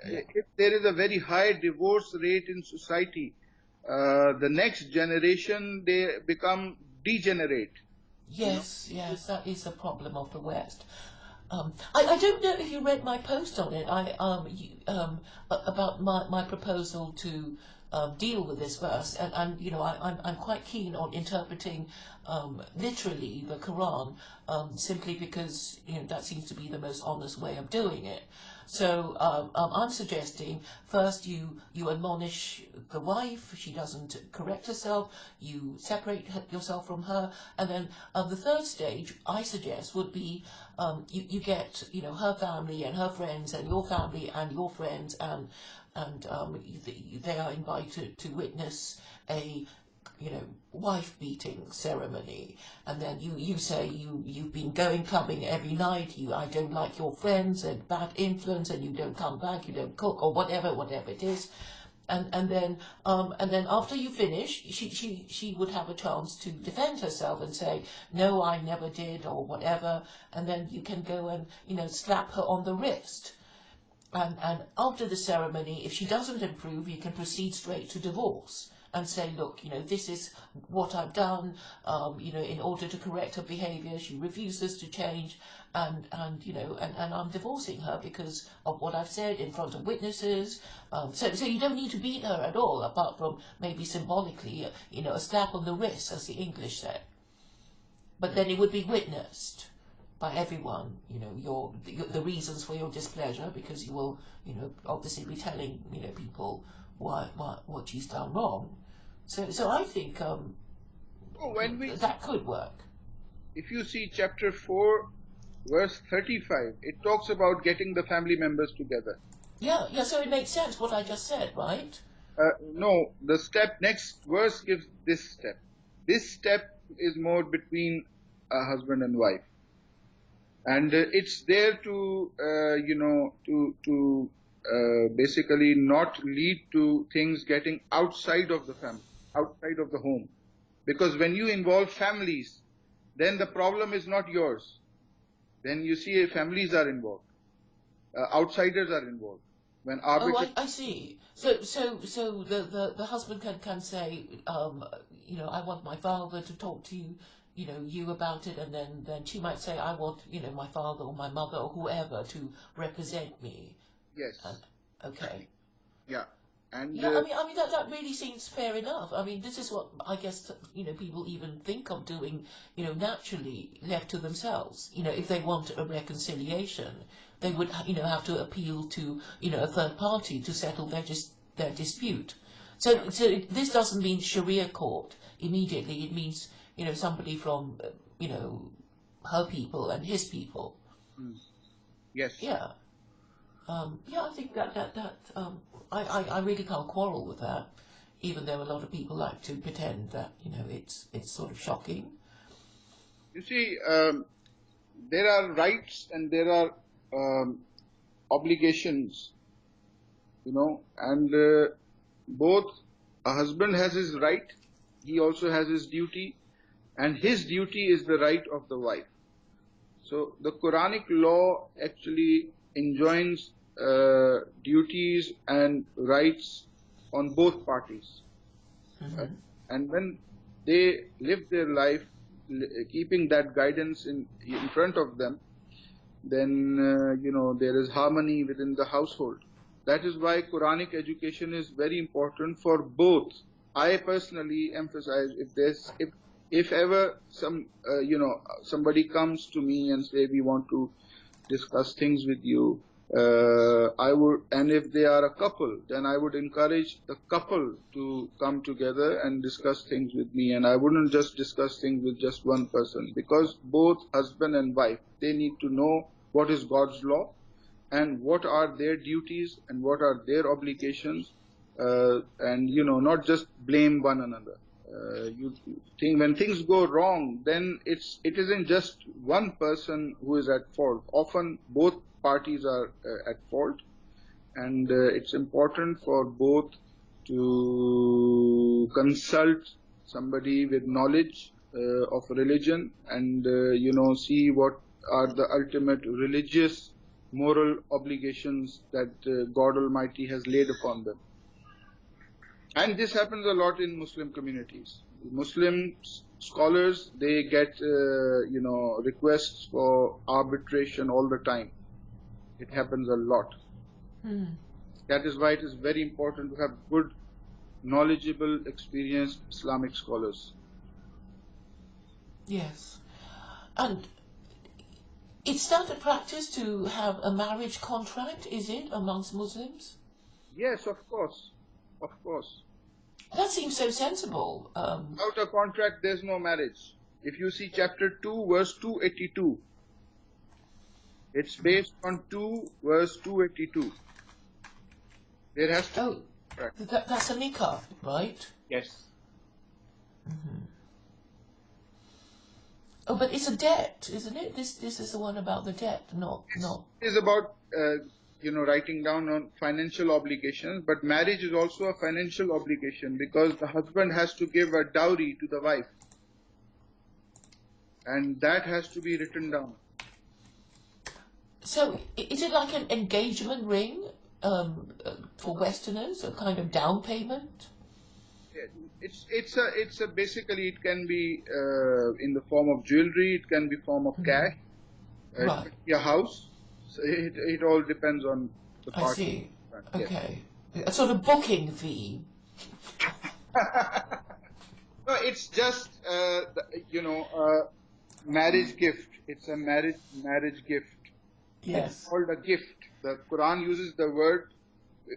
yeah. If there is a very high divorce rate in society, the next generation, they become degenerate. You know, Yes, that is a problem of the West. I don't know if you read my post on it. About my proposal to deal with this verse, and you know, I'm quite keen on interpreting literally the Quran, simply because you know that seems to be the most honest way of doing it. So I'm suggesting first you admonish the wife, she doesn't correct herself, you separate yourself from her, and then the third stage I suggest would be you get you know her family and her friends and your family and your friends and they are invited to witness a you know wife beating ceremony, and then you say you've been going clubbing every night, I don't like your friends and bad influence, and you don't come back, you don't cook or whatever it is, and then after you finish, she would have a chance to defend herself and say no, I never did or whatever, and then you can go and you know slap her on the wrist. And after the ceremony, if she doesn't improve, you can proceed straight to divorce and say, look, you know, this is what I've done, you know, in order to correct her behavior. She refuses to change, and you know, and I'm divorcing her because of what I've said in front of witnesses. So you don't need to beat her at all, apart from maybe symbolically, you know, a slap on the wrist, as the English say. But then it would be witnessed by everyone, you know, the reasons for your displeasure, because you will, you know, obviously be telling, you know, people what she's done wrong. So I think When we, that could work. if you see chapter 4, verse 35, it talks about getting the family members together. Yeah. So it makes sense what I just said, right? No, the next verse gives this step. This step is more between a husband and wife, and it's there to basically not lead to things getting outside of the family, outside of the home, because when you involve families, then the problem is not yours. Then you see families are involved, outsiders are involved. When Oh, arbiters, I see. So the husband can say, you know, I want my father to talk to you, you know, you about it, and then she might say, I want, you know, my father or my mother or whoever to represent me. And yes, okay. yeah, and Yeah, I mean that really seems fair enough. I mean, this is what I guess you know people even think of doing, you know, naturally left to themselves. You know, if they want a reconciliation, they would you know have to appeal to you know a third party to settle their dispute. So this doesn't mean Sharia court immediately. It means you know somebody from you know her people and his people. mm, yes. Yeah. Yeah, I think I really can't quarrel with that, even though a lot of people like to pretend that you know it's sort of shocking. You see, there are rights and there are um, obligations, and both a husband has his right, he also has his duty, and his duty is the right of the wife. So the Quranic law actually enjoins duties and rights on both parties. Uh, Hmm. and when they live their life keeping that guidance in front of them, then there is harmony within the household. That is why Quranic education is very important for both. I personally emphasize, if ever somebody comes to me and say we want to discuss things with you, I would, and if they are a couple, then I would encourage the couple to come together and discuss things with me. And I wouldn't just discuss things with just one person, because both husband and wife, they need to know what is God's law and what are their duties and what are their obligations, and not just blame one another. You think when things go wrong, then it isn't just one person who is at fault. Often both parties are at fault, and it's important for both to consult somebody with knowledge of religion, and see what are the ultimate religious moral obligations that God Almighty has laid upon them. And this happens a lot in Muslim communities. Muslim scholars, they get requests for arbitration all the time. It happens a lot. Hmm. That is why it is very important to have good knowledgeable, experienced Islamic scholars. Yes. And it's standard practice to have a marriage contract, is it, amongst Muslims? Yes, of course. Of course. That seems so sensible. Without a contract, there's no marriage. If you see chapter 2, verse 282, it's based on 2, verse 282. There has to be Oh, a contract. that's a nikah, right? Yes. Oh, but it's a debt, isn't it? This is the one about the debt, not. It is about, writing down on financial obligations, but marriage is also a financial obligation because the husband has to give a dowry to the wife. And that has to be written down. So, is it like an engagement ring for Westerners, a kind of down payment? It's a basically it can be in the form of jewelry, it can be form of cash, it Right. can be a house. So it all depends on the I partner. see. Yes. Okay. A sort of booking fee. No, it's just marriage gift. It's a marriage gift. It's Yes. called a gift. The Quran uses the word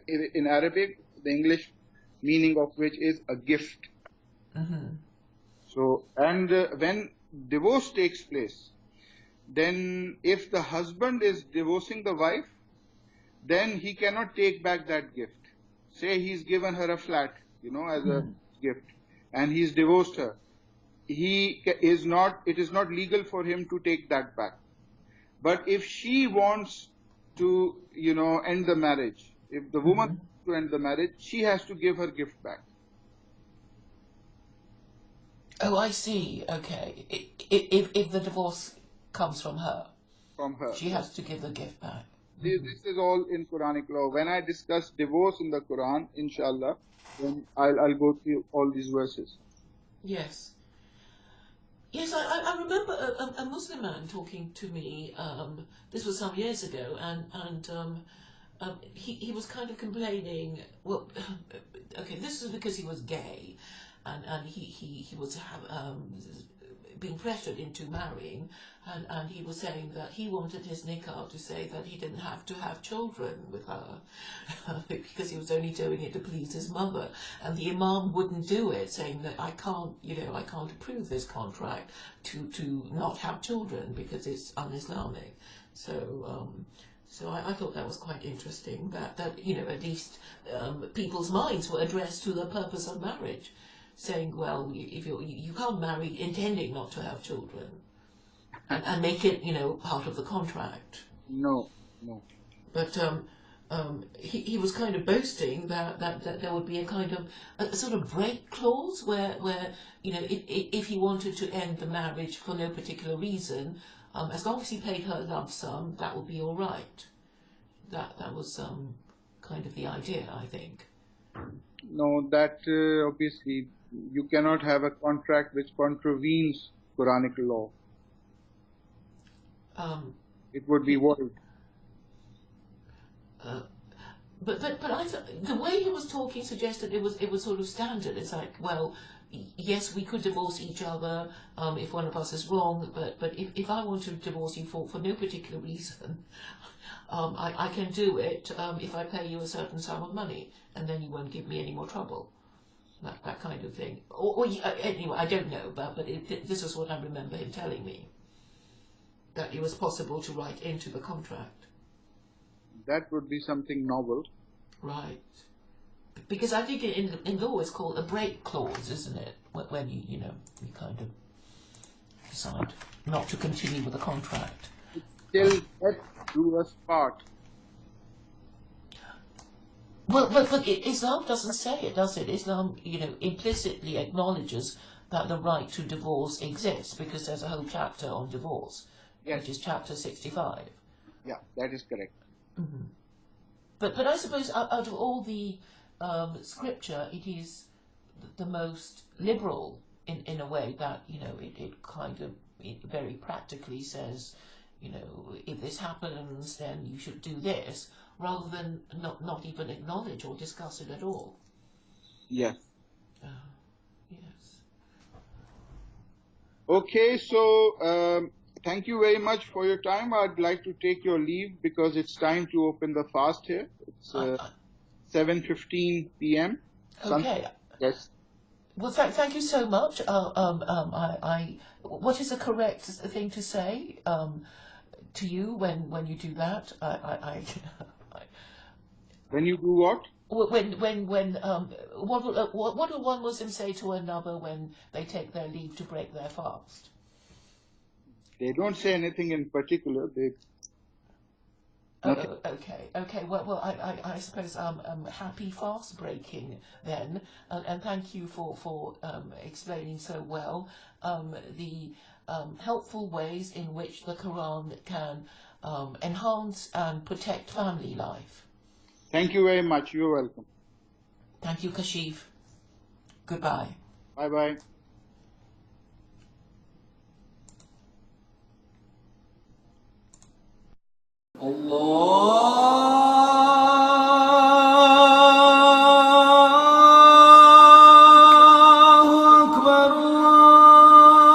in Arabic, the English meaning of which is a gift. So, and when divorce takes place, then if the husband is divorcing the wife, then he cannot take back that gift. Say he's given her a flat, as a gift, and he's divorced her. It is not legal for him to take that back. But if she wants to, end the marriage, if the woman wants to end the marriage, she has to give her gift back. Oh, I see. Okay. If the divorce comes from her, From her. she has to give the gift back. This is all in Quranic law. When I discuss divorce in the Quran, inshallah, then I'll go through all these verses. Yes. Yes, I remember a Muslim man talking to me. This was some years ago, and he was kind of complaining. Well, okay, this was because he was gay, and he was being pressured into marrying, and he was saying that he wanted his nikah to say that he didn't have to have children with her because he was only doing it to please his mother, and the imam wouldn't do it, saying that I can't approve this contract to not have children because it's un-Islamic. So I thought that was quite interesting that at least people's minds were addressed to the purpose of marriage, saying, well, if you can't marry intending not to have children, and make it part of the contract. No. But he was kind of boasting that there would be a kind of a sort of break clause where if he wanted to end the marriage for no particular reason, as long as he paid her a lump sum, that would be all right. That was kind of the idea, I think. No, that obviously you cannot have a contract which contravenes Quranic law. It would be void. But I thought the way he was talking suggested it was sort of standard. It's like, well, yes, we could divorce each other if one of us is wrong, but if I want to divorce you for no particular reason, I can do it if I pay you a certain sum of money, and then you won't give me any more trouble. That kind of thing. Anyway, I don't know, but this is what I remember him telling me, that it was possible to write into the contract. That would be something novel. Right. Because I think in law it's called a break clause, isn't it? When you kind of decide not to continue with the contract. Till death do us part. Well, but Islam doesn't say it, does it? Islam, implicitly acknowledges that the right to divorce exists because there's a whole chapter on divorce, Yes. which is chapter 65. Yeah, that is correct. But I suppose out of all the scripture, it is the most liberal in a way that it kind of very practically says, if this happens, then you should do this, rather than not even acknowledge or discuss it at all. Yes. Yes. Okay, so thank you very much for your time. I'd like to take your leave because it's time to open the fast here. It's I, 7:15 p.m. okay. Yes. Well, thank you so much. What is the correct thing to say to you when you do that? When you do what? What do one Muslim say to another when they take their leave to break their fast? They don't say anything in particular. They nothing. Okay. Well, I suppose happy fast breaking then, and thank you for explaining so well the helpful ways in which the Quran can enhance and protect family life. Thank you very much. You're welcome. Thank you, Kashif. Goodbye. Bye bye. Allah